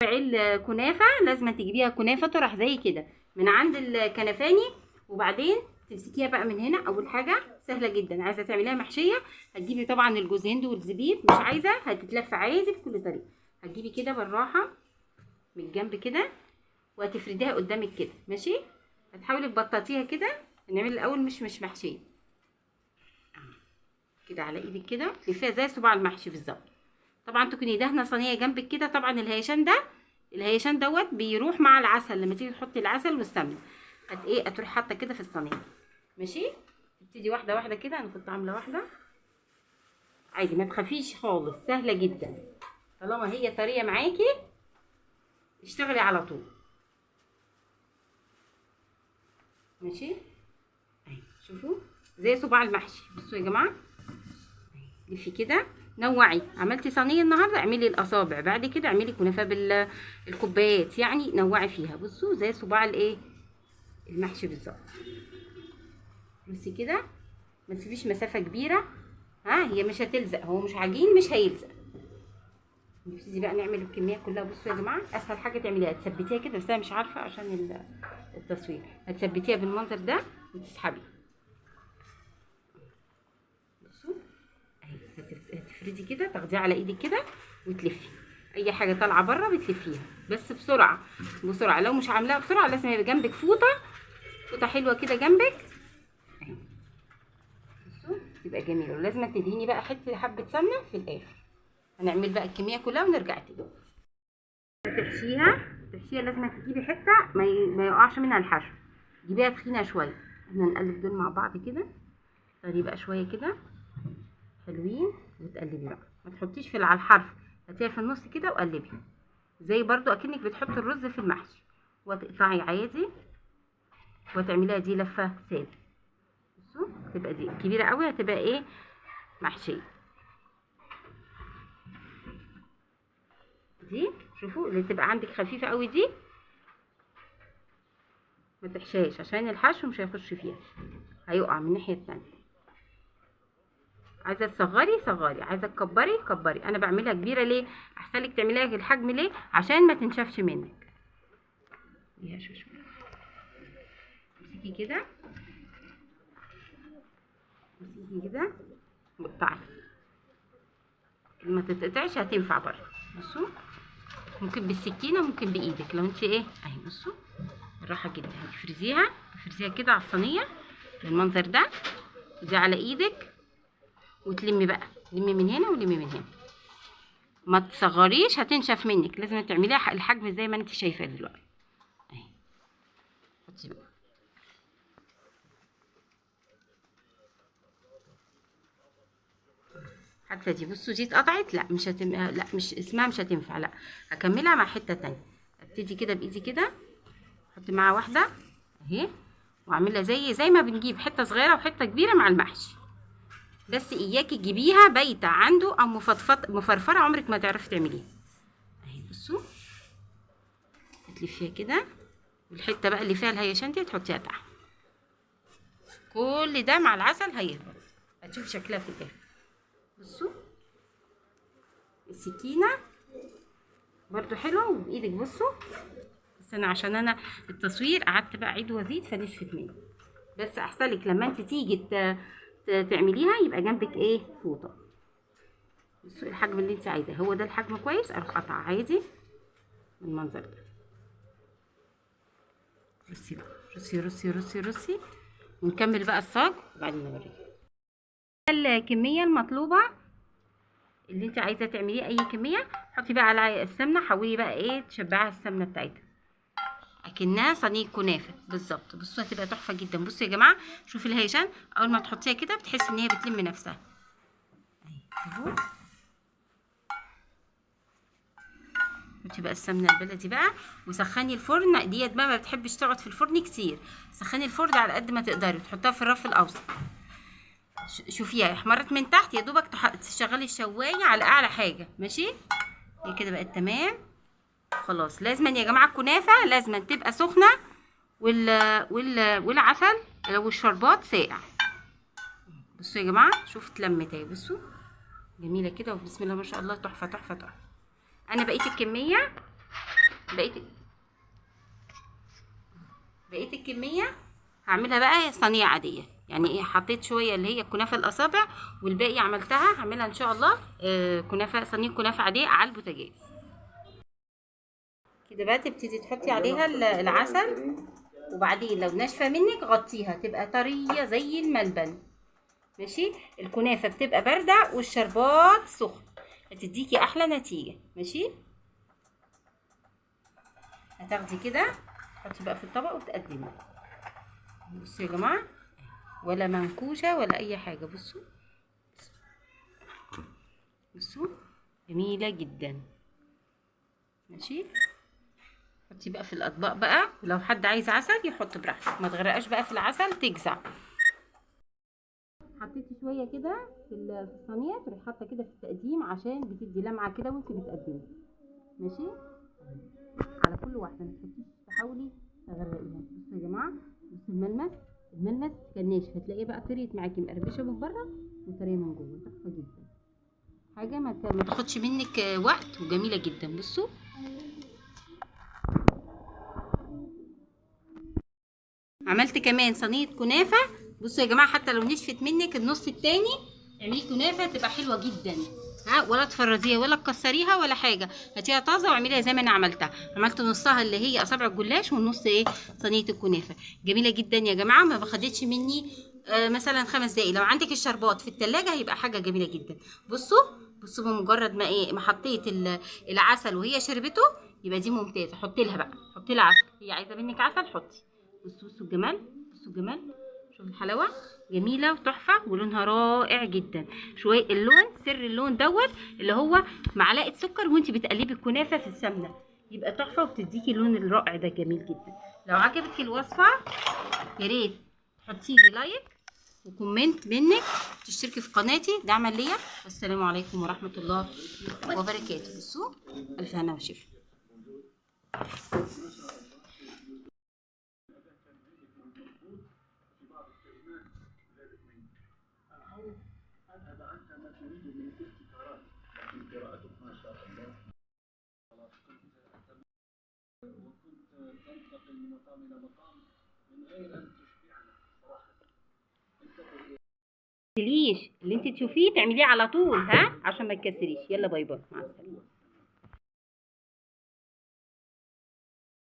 الكنافه لازم تجيبيها كنافه طرح زي كده من عند الكنفاني، وبعدين تمسكيها بقى من هنا. اول حاجه سهله جدا، عايزه تعمليها محشيه هتجيبي طبعا الجوز هند والزبيب، مش عايزه هتتلف عادي بكل طريقه. هتجيبي كده بالراحه من الجنب كده وهتفرديها قدامك كده، ماشي. هتحاولي تبططيها كده. هنعمل الاول مش محشيه كده على ايدك كده، تلفيها زي صباع المحشي بالظبط. طبعا تكوني دهنه صينيه جنبك كده. طبعا الهيشان دوت بيروح مع العسل، لما تيجي تحطي العسل والسمنه هتروحي حاطه كده في الصينيه، ماشي. تبتدي واحده واحده كده. انا كنت عامله واحده عادي، ما تخافيش خالص، سهله جدا. طالما هي طريه معاكي اشتغلي على طول، ماشي. اهي شوفوا زي صباع المحشي. بصوا يا جماعه، لفي كده، نوعي. عملتي صينيه النهارده اعملي الاصابع، بعد كده اعملي كنافه بالكوبايات، يعني نوعي فيها. بصوا زي صباع المحشي بالظبط. بصي كده، ما تسيبيش مسافه كبيره. هي مش هتلزق، هو مش عجين مش هيلزق. نبتدي بقى نعمل الكميه كلها. بصوا يا جماعه، اسهل حاجه تعمليها تثبتيها كده، بس انا مش عارفه عشان التصوير. هتثبتيها بالمنظر ده وتسحبي. بصوا اهي، هتفردي كده، تاخديها على ايدك كده وتلفي. اي حاجه طالعه بره بتلفيها، بس بسرعه بسرعه. لو مش عاملاها بسرعه لازم يبقى جنبك فوطه حلوه كده جنبك اهي. بصوا تبقى جميله. ولازم تدهني بقى حبه سمنه في الاخر. هنعمل بقى الكميه كلها ونرجع تاني. تحشيها لازم تجيبي حته ما يقعش منها الحشو. جيبيها تخينه شويه. احنا نقلب دول مع بعض كده، تاخدي بقى شويه كده حلوين وتقلبي بقى. ما تحطيش على الحرف، هاتيها في النص كده وقلبي، زي برضو اكنك بتحطي الرز في المحشي. وتقطعي عادي وتعمليها دي لفه ساده. بصوا تبقى دي كبيره قوي، هتبقى محشيه. دي شوفوا اللي تبقى عندك خفيفه قوي دي ما تحشاش، عشان الحشو مش هيخش فيها، هيقع من الناحيه التانيه. عايزه صغري، عايزه كبري. انا بعملها كبيره ليه؟ احسن لك تعمليها الحجم ليه؟ عشان ما تنشفش منك. دي شويه امسكي كده، وقطعي. ما تتقطعش هتنفع برضه. بصوا ممكن بالسكينه ممكن بايدك لو انت اهي. بصوا بالراحه جدا هتفرزيها كده على الصينيه بالمنظر ده. دي على ايدك وتلمي بقى، لمي من هنا ولمي من هنا. ما تصغريش هتنشف منك، لازم تعمليها الحجم زي ما انت شايفاه دلوقتي اهي. حطي بقى حتى دي. بصوا دي اتقطعت، لا مش اسمها مش هتنفع، لا هكملها مع حته تانية. ابتدي كده بايدي كده، احط معاها واحده اهي، واعملها زي ما بنجيب حته صغيره وحته كبيره مع المحشي. بس اياكي تجيبيها بايته عنده او مفرفره، عمرك ما تعرفي تعمليها اهي. بصوا تلفيها كده، والحته بقى اللي فيها الهيشان دي تحطيها تحت. كل ده مع العسل هيهبط، هتشوفي شكلها في الاخر. بصوا السكينه برضو حلوه وبايدك. بصوا بس انا عشان التصوير قعدت بقى اعيد وازيد فنشفت مني. بس احسن لك لما انت تيجي تعمليها يبقى جنبك فوطه. بصوا الحجم اللي انت عايزاه، هو ده الحجم كويس، اروح قطع عادي بالمنظر ده. رصي بقى، رصي ونكمل بقى الصاج وبعدين نوريك الكميه المطلوبه اللي انت عايزه تعمليه. اي كميه حطي بقى على السمنه، حولي بقى تشبعي السمنه بتاعتها اكنها صينيه كنافه بالظبط. بصوا هتبقى تحفه جدا. بصوا يا جماعه، شوفي الهيشان اول ما تحطيها كده بتحسي ان هي بتلم نفسها اهي. حطي بقى السمنه البلدي بقى، وسخني الفرن. ديت بقى ما بتحبش تقعد في الفرن كتير، سخني الفرن على قد ما تقدري وتحطها في الرف الاوسط. شوفيها احمرت من تحت، يا دوبك تشغلي الشوايه على اعلى حاجه، ماشي. هي كده بقت تمام خلاص. لازم يا جماعه الكنافه لازم تبقى سخنه، والعسل والشربات ساقع. بصوا يا جماعه، شوفوا اتلمت اهي. بصوا جميله كده وبسم الله ما شاء الله، تحفه. انا بقيت الكميه بقيه الكميه هعملها بقى صينيه عاديه. يعني ايه، حطيت شويه اللي هي كنافه الاصابع، والباقي عملتها هعملها ان شاء الله كنافه، صينيه كنافه عاديه على البوتاجاز. كده بقى تبتدي تحطي عليها العسل، وبعدين لو ناشفه منك غطيها تبقى طريه زي الملبن. ماشي. الكنافه بتبقى بارده والشربات سخن، هتديكي احلى نتيجه. ماشي. هتاخدي كده تحطي بقى في الطبق وتقدمي. بصوا يا جماعه، ولا منكوشه ولا اي حاجه. بصوا بصوا، جميله جدا. ماشي. حطي بقى في الاطباق بقى، ولو حد عايز عسل يحط براحته، ما تغرقاش بقى في العسل تجزع. حطيتي شويه كده في الصينيه، تروحي حاطه كده في التقديم عشان بتدي لمعه كده وانت بتقدمي. ماشي. على كل واحده، ما تحطيش، تحاولي تغرقيها. بصوا يا جماعه، بصوا الملمس كان ناشف، هتلاقيه بقى طريت معاكي مقرمشه من بره وطريه من جوه، تحفه جدا. حاجه ما تاخدش منك وقت، وجميله جدا. بصوا. عملت كمان صينيه كنافه. بصوا يا جماعه، حتى لو نشفت منك النص التاني اعملي كنافه تبقى حلوه جدا. ها، ولا تفرزيها ولا تكسريها ولا حاجه، هاتيها طازه واعمليها زي ما انا عملتها. عملت نصها اللي هي اصابع الجلاش، والنص ايه، صينيه الكنافه. جميله جدا يا جماعه، ما باخدتش مني مثلا 5 دقايق. لو عندك الشربات في التلاجة هيبقى حاجه جميله جدا. بصوا بصوا، بمجرد ما ايه، ما حطيت العسل وهي شربته، يبقى دي ممتازه. حطي لها بقى، حطي لها عسل، هي عايزه منك عسل حطي. بصوا بصوا الجمال، بصوا الجمال، شوفوا الحلاوه، جميله وتحفه ولونها رائع جدا. شويه اللون، سر اللون دوت اللي هو معلقه سكر وانت بتقلبي الكنافه في السمنه، يبقى تحفه وبتديكي اللون الرائع ده، جميل جدا. لو عجبك الوصفه يا ريت تحطي لي لايك وكومنت منك، تشتركي في قناتي دعما ليا. والسلام عليكم ورحمه الله وبركاته. بصوا، الف هنا وشفا. تليش اللي انت تشوفيه تعمليه على طول، ها، عشان ما تكسريش. يلا باي باي، مع السلامه.